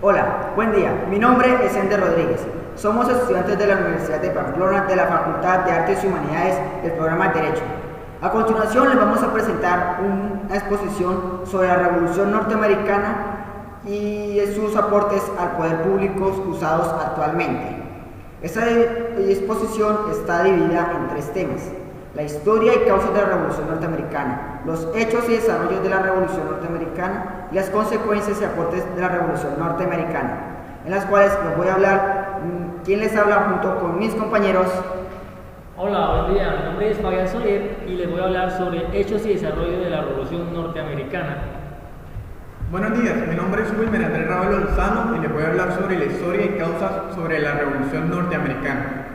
Hola, buen día. Mi nombre es Ender Rodríguez. Somos estudiantes de la Universidad de Pamplona de la Facultad de Artes y Humanidades del programa de Derecho. A continuación les vamos a presentar una exposición sobre la Revolución Norteamericana y sus aportes al poder público usados actualmente. Esta exposición está dividida en tres temas: la historia y causas de la Revolución Norteamericana, los hechos y desarrollos de la Revolución Norteamericana y las consecuencias y aportes de la Revolución Norteamericana, en las cuales les voy a hablar. ¿Quién les habla junto con mis compañeros? Hola, buen día. Mi nombre es Fabián Soler y les voy a hablar sobre hechos y desarrollo de la Revolución Norteamericana. Buenos días, mi nombre es Wilmer Andrés Ravelo Lozano y les voy a hablar sobre la historia y causas sobre la Revolución Norteamericana.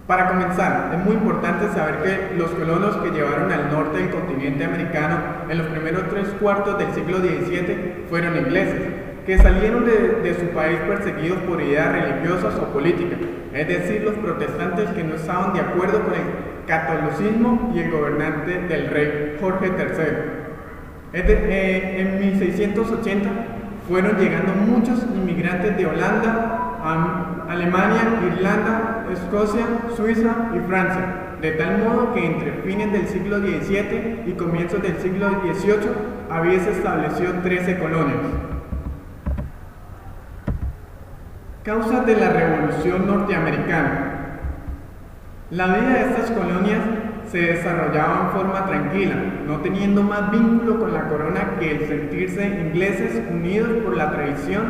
Para comenzar, es muy importante saber que los colonos que llevaron al norte del continente americano en los primeros 3/4 del siglo XVII fueron ingleses, que salieron de su país perseguidos por ideas religiosas o políticas, es decir, los protestantes que no estaban de acuerdo con el catolicismo y el gobernante del rey Jorge III. En 1680 fueron llegando muchos inmigrantes de Holanda, Alemania, Irlanda, Escocia, Suiza y Francia, de tal modo que entre fines del siglo XVII y comienzos del siglo XVIII había se establecido 13 colonias. Causas de la Revolución Norteamericana. La vida de estas colonias se desarrollaba en forma tranquila, no teniendo más vínculo con la corona que el sentirse ingleses unidos por la tradición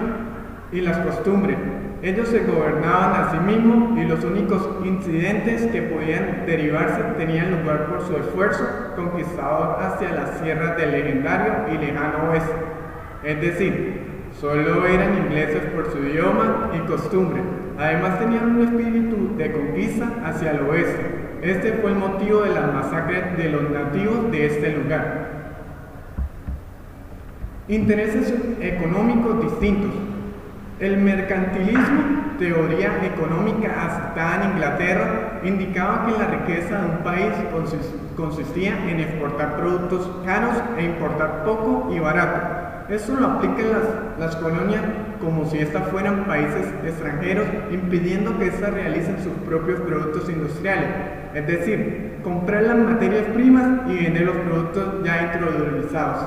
y las costumbres. Ellos se gobernaban a sí mismos y los únicos incidentes que podían derivarse tenían lugar por su esfuerzo conquistador hacia las sierras del legendario y lejano oeste. Es decir, solo eran ingleses por su idioma y costumbre. Además tenían un espíritu de conquista hacia el oeste. Este fue el motivo de las masacres de los nativos de este lugar. Intereses económicos distintos. El mercantilismo, teoría económica aceptada en Inglaterra, indicaba que la riqueza de un país consistía en exportar productos caros e importar poco y barato. Esto lo aplica en las colonias como si estas fueran países extranjeros, impidiendo que éstas realicen sus propios productos industriales, es decir, comprar las materias primas y vender los productos ya introducidos.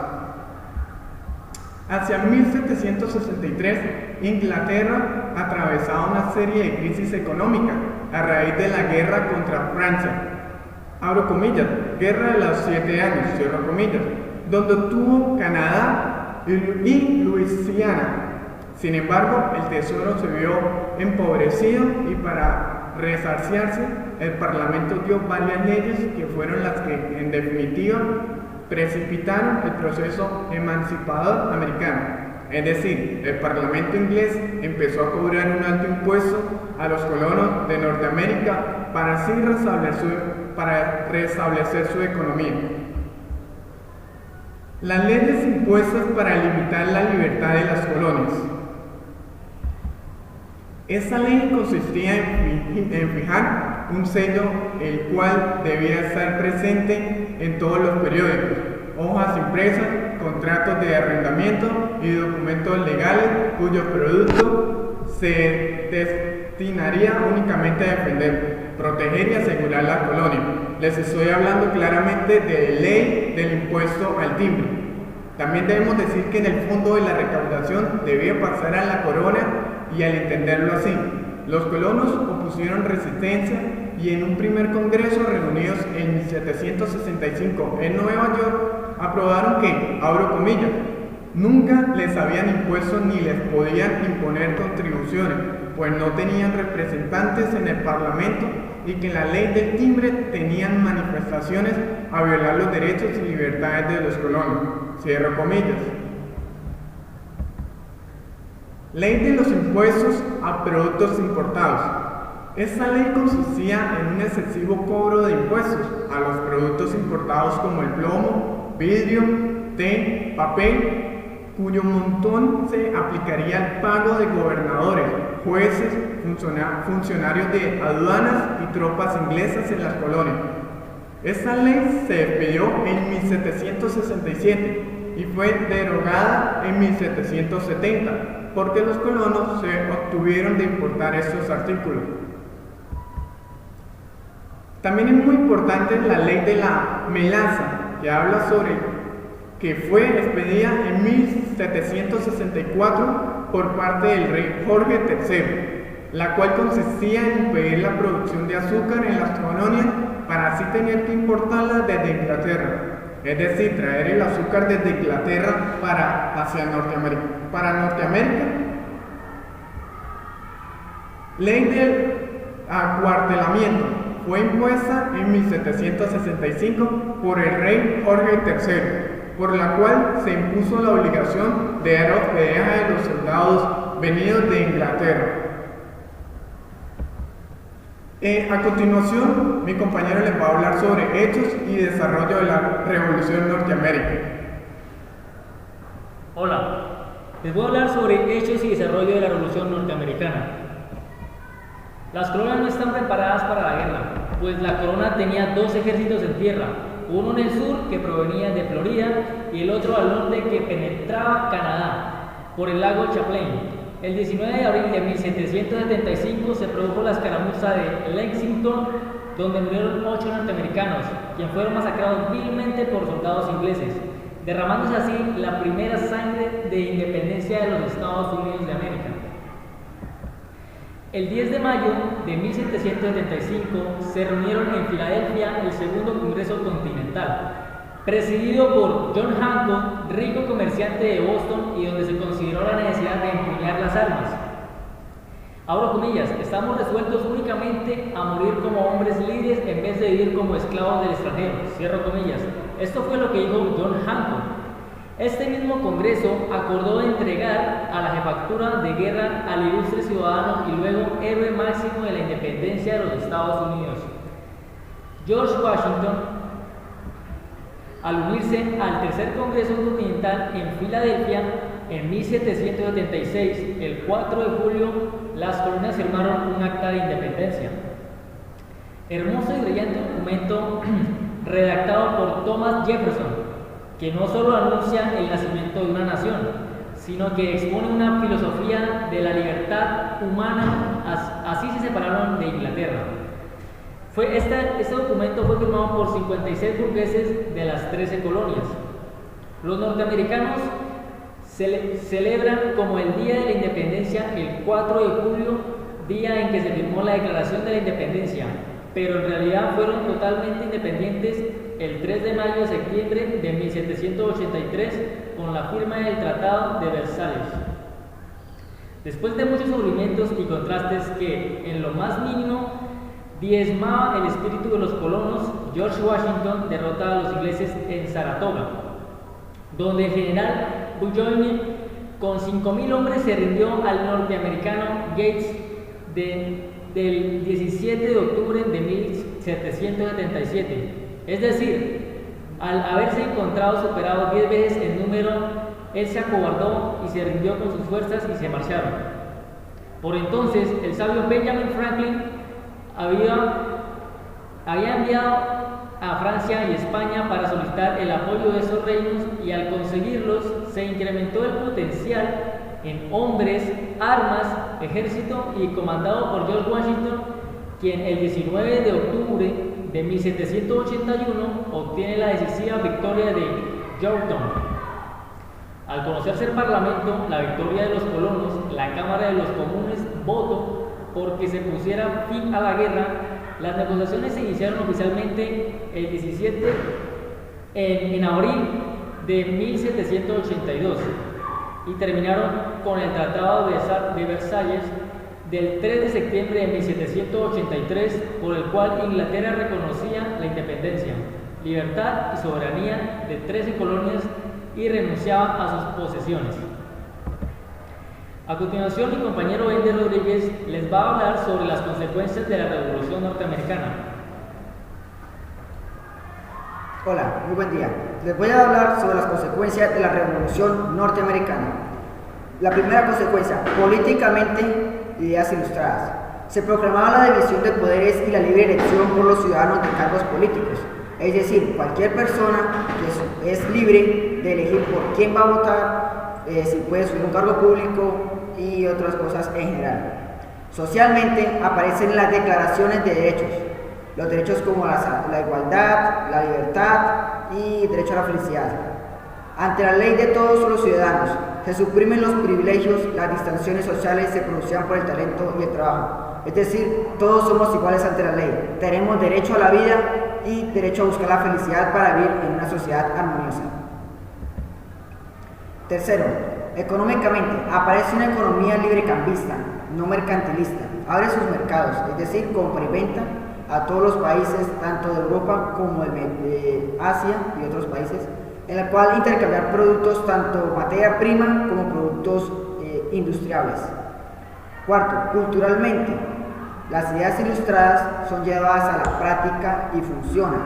Hacia 1763, Inglaterra atravesaba una serie de crisis económicas a raíz de la guerra contra Francia. Abro comillas, guerra de los 7 años, cierro comillas, donde tuvo Canadá y Luisiana. Sin embargo, el tesoro se vio empobrecido y para resarciarse, el Parlamento dio varias leyes que fueron las que, en definitiva, precipitaron el proceso emancipador americano. Es decir, el Parlamento inglés empezó a cobrar un alto impuesto a los colonos de Norteamérica para así restablecer su economía. Las leyes impuestas para limitar la libertad de las colonias. Esta ley consistía en fijar un sello el cual debía estar presente en todos los periódicos, hojas impresas, contratos de arrendamiento y documentos legales cuyo producto se destinaría únicamente a defender, proteger y asegurar la colonia. Les estoy hablando claramente de ley del impuesto al timbre. También debemos decir que en el fondo de la recaudación debía pasar a la corona y al entenderlo así, los colonos opusieron resistencia y en un primer congreso reunidos en 1765 en Nueva York aprobaron que, abro comillas, nunca les habían impuesto ni les podían imponer contribuciones, pues no tenían representantes en el Parlamento y que en la ley del timbre tenían manifestaciones a violar los derechos y libertades de los colonos. Cierro comillas. Ley de los impuestos a productos importados. Esta ley consistía en un excesivo cobro de impuestos a los productos importados como el plomo, vidrio, té, papel, cuyo montón se aplicaría al pago de gobernadores, jueces, funcionarios de aduanas y tropas inglesas en las colonias. Esta ley se expidió en 1767 y fue derogada en 1770, porque los colonos se obtuvieron de importar estos artículos. También es muy importante la ley de la melaza, que habla sobre que fue expedida en 1764 por parte del rey Jorge III, la cual consistía en impedir la producción de azúcar en las colonias para así tener que importarla desde Inglaterra, es decir, traer el azúcar desde Inglaterra hacia Norteamérica. Ley del acuartelamiento fue impuesta en 1765 por el rey Jorge III, por la cual se impuso la obligación de dar hospedaje a los soldados venidos de Inglaterra. A continuación, mi compañero les va a hablar sobre hechos y desarrollo de la Revolución Norteamérica. Hola, les voy a hablar sobre hechos y desarrollo de la Revolución Norteamericana. Las colonias no están preparadas para la guerra, pues la corona tenía dos ejércitos en tierra, uno en el sur que provenía de Florida y el otro al norte que penetraba Canadá por el lago Champlain. El 19 de abril de 1775 se produjo la escaramuza de Lexington, donde murieron 8 norteamericanos, quienes fueron masacrados vilmente por soldados ingleses, derramándose así la primera sangre de independencia de los Estados Unidos de América. El 10 de mayo de 1775 se reunieron en Filadelfia el Segundo Congreso Continental, presidido por John Hancock, rico comerciante de Boston, y donde se consideró la necesidad de empuñar las armas. Abro comillas, estamos resueltos únicamente a morir como hombres libres en vez de vivir como esclavos del extranjero. Cierro comillas. Esto fue lo que dijo John Hancock. Este mismo Congreso acordó entregar a la jefatura de guerra al ilustre ciudadano y luego héroe máximo de la independencia de los Estados Unidos, George Washington, al unirse al Tercer Congreso Continental en Filadelfia en 1776. El 4 de julio, las colonias firmaron un acta de independencia. Hermoso y brillante documento redactado por Thomas Jefferson, que no solo anuncia el nacimiento de una nación, sino que expone una filosofía de la libertad humana. Así se separaron de Inglaterra. Este documento fue firmado por 56 burgueses de las 13 colonias. Los norteamericanos celebran como el Día de la Independencia el 4 de julio, día en que se firmó la Declaración de la Independencia, pero en realidad fueron totalmente independientes el 3 de mayo de septiembre de 1783 con la firma del Tratado de Versalles. Después de muchos sufrimientos y contrastes que en lo más mínimo diezmaba el espíritu de los colonos, George Washington derrota a los ingleses en Saratoga, donde el general Burgoyne con 5,000 hombres se rindió al norteamericano Gates del 17 de octubre de 1777. Es decir, al haberse encontrado superado 10 veces en número, él se acobardó y se rindió con sus fuerzas y se marcharon. Por entonces, el sabio Benjamin Franklin había enviado a Francia y España para solicitar el apoyo de esos reinos, y al conseguirlos se incrementó el potencial en hombres, armas, ejército, y comandado por George Washington, quien el 19 de octubre de 1781 obtiene la decisiva victoria de Yorktown. Al conocerse el Parlamento la victoria de los colonos, la Cámara de los Comunes votó porque se pusiera fin a la guerra. Las negociaciones se iniciaron oficialmente el 17 en abril de 1782 y terminaron con el Tratado de Versalles del 3 de septiembre de 1783, por el cual Inglaterra reconocía la independencia, libertad y soberanía de 13 colonias y renunciaba a sus posesiones. A continuación, mi compañero Ender Rodríguez les va a hablar sobre las consecuencias de la Revolución Norteamericana. Hola, muy buen día. Les voy a hablar sobre las consecuencias de la Revolución Norteamericana. La primera consecuencia, políticamente, ideas ilustradas. Se proclamaba la división de poderes y la libre elección por los ciudadanos de cargos políticos. Es decir, cualquier persona que es libre de elegir por quién va a votar, si puede subir un cargo público y otras cosas en general. Socialmente aparecen las declaraciones de derechos, los derechos como la igualdad, la libertad y derecho a la felicidad. Ante la ley de todos los ciudadanos, se suprimen los privilegios, las distincciones sociales se producían por el talento y el trabajo. Es decir, todos somos iguales ante la ley, tenemos derecho a la vida y derecho a buscar la felicidad para vivir en una sociedad armoniosa. Tercero, económicamente, aparece una economía librecambista, no mercantilista, abre sus mercados, es decir, compra y venta a todos los países, tanto de Europa como de Asia y otros países, en la cual intercambiar productos, tanto materia prima como productos industriales. Cuarto, culturalmente, las ideas ilustradas son llevadas a la práctica y funcionan.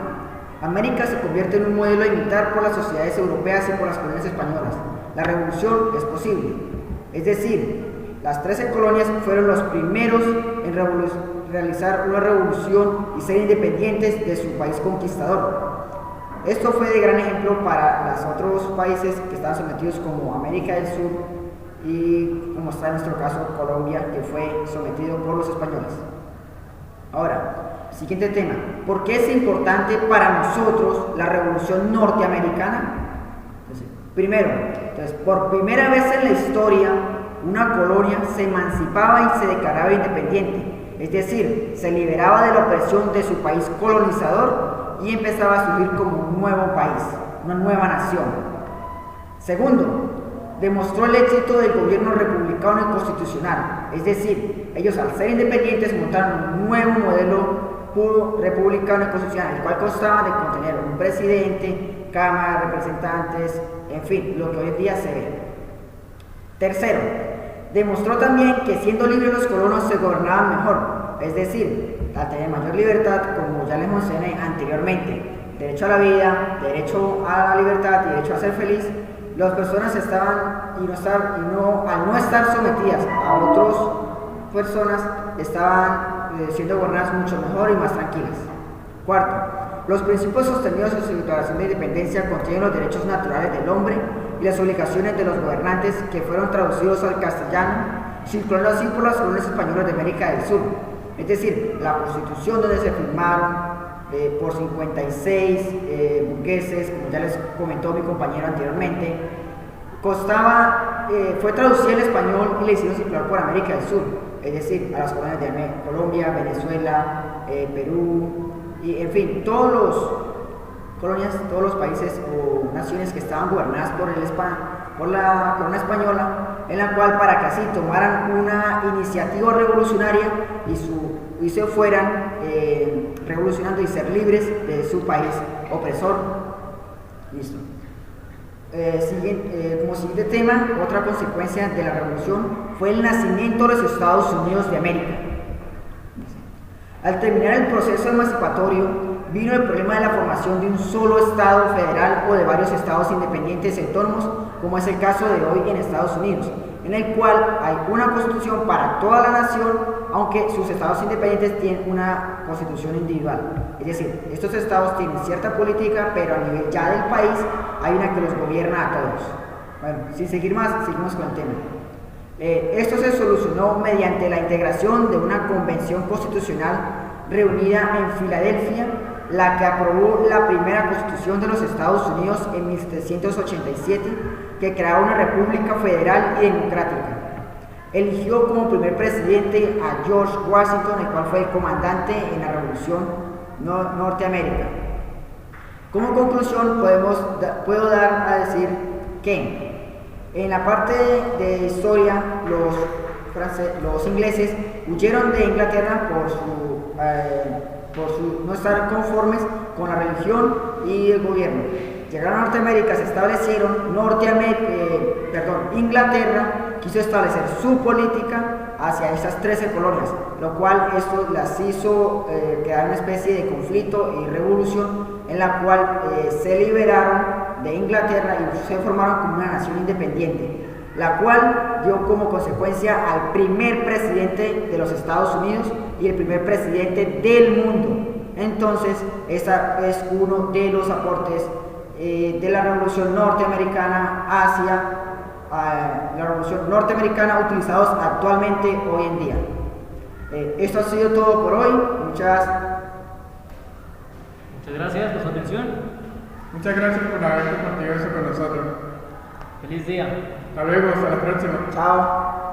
América se convierte en un modelo a imitar por las sociedades europeas y por las colonias españolas. La revolución es posible, es decir, las 13 colonias fueron los primeros en realizar una revolución y ser independientes de su país conquistador. Esto fue de gran ejemplo para los otros países que estaban sometidos como América del Sur y, como está en nuestro caso, Colombia, que fue sometido por los españoles. Ahora, siguiente tema. ¿Por qué es importante para nosotros la revolución norteamericana? Primero, por primera vez en la historia, una colonia se emancipaba y se declaraba independiente, es decir, se liberaba de la opresión de su país colonizador y empezaba a surgir como un nuevo país, una nueva nación. Segundo, demostró el éxito del gobierno republicano y constitucional, es decir, ellos al ser independientes montaron un nuevo modelo puro republicano y constitucional, el cual constaba de contener un presidente, cámara de representantes, en fin, lo que hoy en día se ve. Tercero, demostró también que siendo libres los colonos se gobernaban mejor, es decir, al tener mayor libertad, como ya les mencioné anteriormente, derecho a la vida, derecho a la libertad y derecho a ser feliz, las personas al no estar sometidas a otras personas, estaban siendo gobernadas mucho mejor y más tranquilas. Cuarto, los principios sostenidos en su declaración de independencia contienen los derechos naturales del hombre y las obligaciones de los gobernantes que fueron traducidos al castellano, circulando así por las colonias españolas de América del Sur. Es decir, la Constitución donde se firmaron por 56 burgueses, como ya les comentó mi compañero anteriormente, fue traducida al español y la hicieron circular por América del Sur, es decir, a las colonias de Colombia, Venezuela, Perú, y en fin, todos los países o naciones que estaban gobernadas por la corona española, en la cual para que así tomaran una iniciativa revolucionaria y se fueran revolucionando y ser libres de su país opresor. Listo. Como siguiente tema, otra consecuencia de la revolución fue el nacimiento de los Estados Unidos de América. Al terminar el proceso emancipatorio, vino el problema de la formación de un solo Estado federal o de varios estados independientes y autónomos, como es el caso de hoy en Estados Unidos, en el cual hay una constitución para toda la nación, aunque sus estados independientes tienen una constitución individual. Es decir, estos estados tienen cierta política, pero a nivel ya del país hay una que los gobierna a todos. Bueno, sin seguir más, seguimos con el tema. Esto se solucionó mediante la integración de una convención constitucional reunida en Filadelfia, la que aprobó la primera constitución de los Estados Unidos en 1787, que creaba una república federal y democrática. Eligió como primer presidente a George Washington, el cual fue el comandante en la Revolución Norteamérica. Como conclusión, puedo dar a decir que en la parte de historia, los ingleses huyeron de Inglaterra por no estar conformes con la religión y el gobierno. Llegaron a Norteamérica, se establecieron. Inglaterra quiso establecer su política hacia esas 13 colonias, lo cual esto las hizo crear una especie de conflicto y revolución, en la cual se liberaron de Inglaterra y se formaron como una nación independiente, la cual dio como consecuencia al primer presidente de los Estados Unidos y el primer presidente del mundo. Entonces, ese es uno de los aportes de la Revolución Norteamericana hacia la Revolución Norteamericana utilizados actualmente hoy en día. Esto ha sido todo por hoy. Muchas gracias por su atención. Muchas gracias por haber compartido eso con nosotros. Feliz día. Hasta luego, hasta la próxima. Chao.